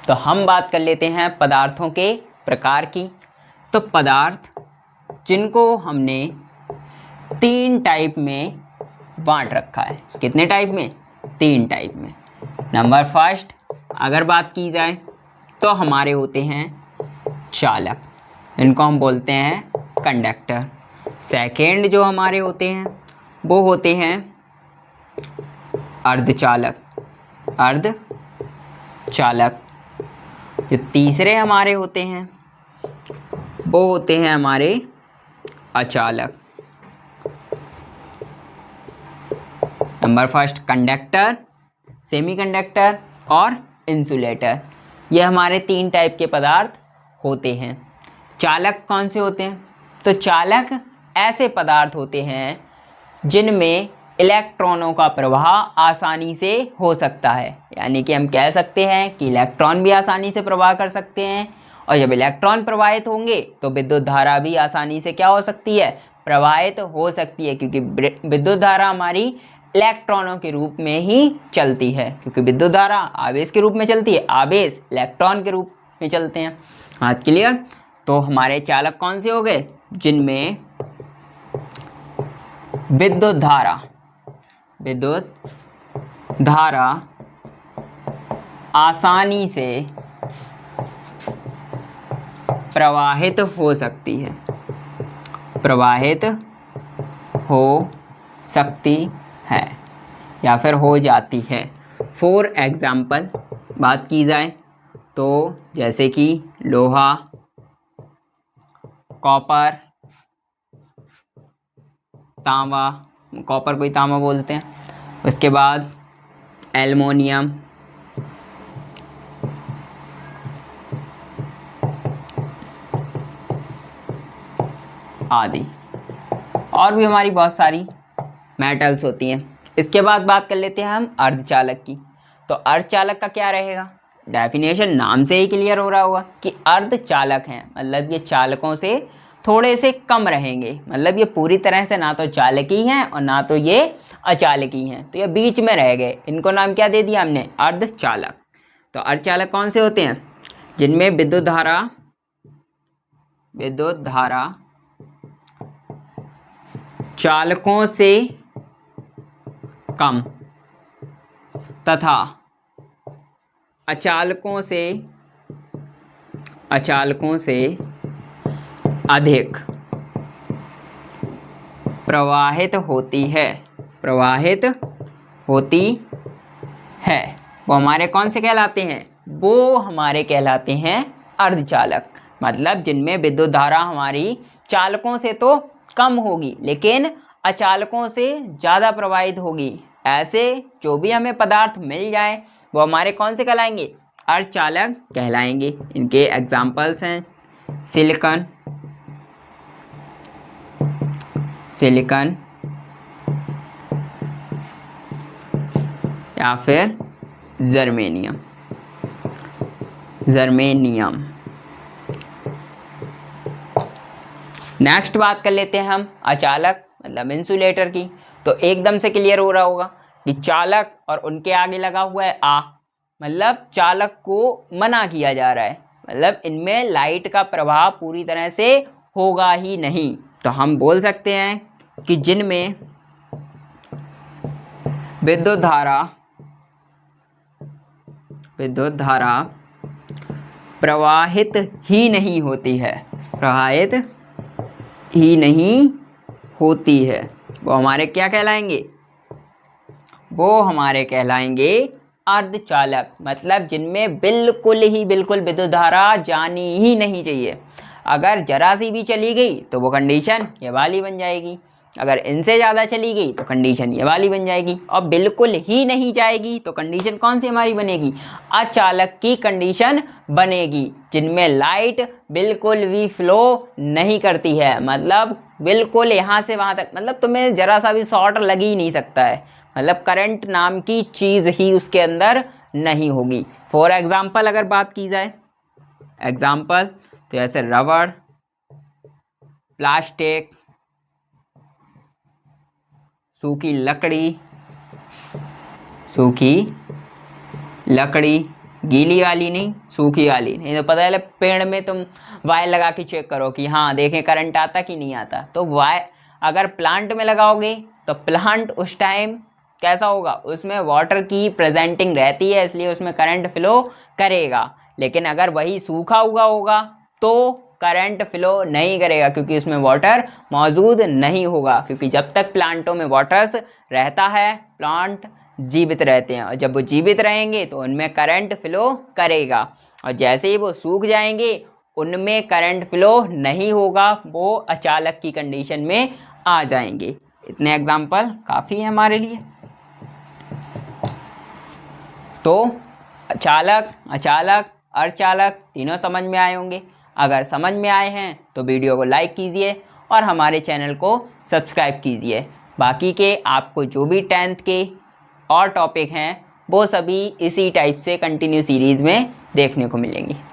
तो हम बात कर लेते हैं पदार्थों के प्रकार की। तो पदार्थ जिनको हमने 3 टाइप में बांट रखा है। कितने टाइप में? 3 टाइप में। नंबर फर्स्ट अगर बात की जाए तो हमारे होते हैं चालक, इनको हम बोलते हैं कंडक्टर। सेकेंड जो हमारे होते हैं वो होते हैं अर्धचालक, अर्धचालक। जो तीसरे हमारे होते हैं वो होते हैं हमारे अचालक। नंबर फर्स्ट कंडक्टर, सेमीकंडक्टर और इंसुलेटर। ये हमारे 3 टाइप के पदार्थ होते हैं। चालक कौन से होते हैं? तो चालक ऐसे पदार्थ होते हैं जिनमें इलेक्ट्रॉनों का प्रवाह आसानी से हो सकता है। यानी कि हम कह सकते हैं कि इलेक्ट्रॉन भी आसानी से प्रवाह कर सकते हैं, और जब इलेक्ट्रॉन प्रवाहित होंगे तो विद्युत धारा भी आसानी से क्या हो सकती है? प्रवाहित हो सकती है, क्योंकि विद्युत धारा हमारी इलेक्ट्रॉनों के रूप में ही चलती है। क्योंकि विद्युत धारा आवेश के रूप में चलती है, आवेश इलेक्ट्रॉन के रूप में चलते हैं। हाँ, क्लियर? तो हमारे चालक कौन से हो गए? जिनमें विद्युत धारा आसानी से प्रवाहित हो सकती है, प्रवाहित हो सकती है या फिर हो जाती है। फॉर एग्जाम्पल बात की जाए तो जैसे कि लोहा, कॉपर, तांबा, कॉपर को ही तांबा बोलते हैं। उसके बाद एल्युमिनियम, आदि, और भी हमारी बहुत सारी मेटल्स होती हैं। इसके बाद बात कर लेते हैं हम अर्धचालक की। तो अर्धचालक का क्या रहेगा? डेफिनेशन नाम से ही क्लियर हो रहा होगा कि अर्धचालक हैं, मतलब ये चालकों से थोड़े से कम रहेंगे। मतलब ये पूरी तरह से ना तो चालकी हैं और ना तो ये अचालकी हैं, तो ये बीच में रह गए। इनको नाम क्या दे दिया हमने? अर्धचालक। तो अर्धचालक कौन से होते हैं? जिनमें विद्युत धारा चालकों से कम तथा अचालकों से अधिक प्रवाहित होती है। वो हमारे कौन से कहलाते हैं? वो हमारे कहलाते हैं अर्धचालक। मतलब जिनमें विद्युत धारा हमारी चालकों से तो कम होगी लेकिन अचालकों से ज़्यादा प्रवाहित होगी। ऐसे जो भी हमें पदार्थ मिल जाए वो हमारे कौन से कहलाएंगे? अर्धचालक कहलाएंगे। इनके एग्जाम्पल्स हैं सिलिकॉन, या फिर जर्मेनियम। नेक्स्ट बात कर लेते हैं हम अचालक मतलब इंसुलेटर की। तो एकदम से क्लियर हो रहा होगा कि चालक और उनके आगे लगा हुआ है आ, मतलब चालक को मना किया जा रहा है, मतलब इनमें लाइट का प्रवाह पूरी तरह से होगा ही नहीं। तो हम बोल सकते हैं कि जिनमें विद्युत धारा प्रवाहित ही नहीं होती है, वो हमारे क्या कहलाएंगे? वो हमारे कहलाएंगे अर्धचालक। मतलब जिनमें बिल्कुल विद्युत धारा जानी ही नहीं चाहिए। अगर जरा सी भी चली गई तो वो कंडीशन ये वाली बन जाएगी, अगर इनसे ज़्यादा चली गई तो कंडीशन ये वाली बन जाएगी, और बिल्कुल ही नहीं जाएगी तो कंडीशन कौन सी हमारी बनेगी? अचालक की कंडीशन बनेगी, जिनमें लाइट बिल्कुल भी फ्लो नहीं करती है। मतलब बिल्कुल यहाँ से वहाँ तक, मतलब तुम्हें ज़रा सा भी शॉर्ट लग ही नहीं सकता है, मतलब करंट नाम की चीज़ ही उसके अंदर नहीं होगी। फॉर एग्जाम्पल अगर बात की जाए, एग्जाम्पल तो जैसे रबड़, प्लास्टिक, सूखी लकड़ी, गीली वाली नहीं, सूखी वाली नहीं। तो पता है पेड़ में तुम वायर लगा के चेक करो कि हाँ देखें करंट आता कि नहीं आता। तो वायर अगर प्लांट में लगाओगे तो प्लांट उस टाइम कैसा होगा, उसमें वाटर की प्रेजेंटिंग रहती है, इसलिए उसमें करंट फ्लो करेगा। लेकिन अगर वही सूखा हुआ होगा तो करंट फ्लो नहीं करेगा, क्योंकि उसमें वाटर मौजूद नहीं होगा। क्योंकि जब तक प्लांटों में वाटर्स रहता है प्लांट जीवित रहते हैं, और जब वो जीवित रहेंगे तो उनमें करंट फ्लो करेगा। और जैसे ही वो सूख जाएंगे उनमें करंट फ्लो नहीं होगा, वो अचालक की कंडीशन में आ जाएंगे। इतने एग्जाम्पल काफ़ी हैं हमारे लिए। तो चालक, अचालक, अर्धचालक तीनों समझ में आए होंगे। अगर समझ में आए हैं तो वीडियो को लाइक कीजिए और हमारे चैनल को सब्सक्राइब कीजिए। बाकी के आपको जो भी 10th के और टॉपिक हैं वो सभी इसी टाइप से कंटिन्यू सीरीज़ में देखने को मिलेंगी।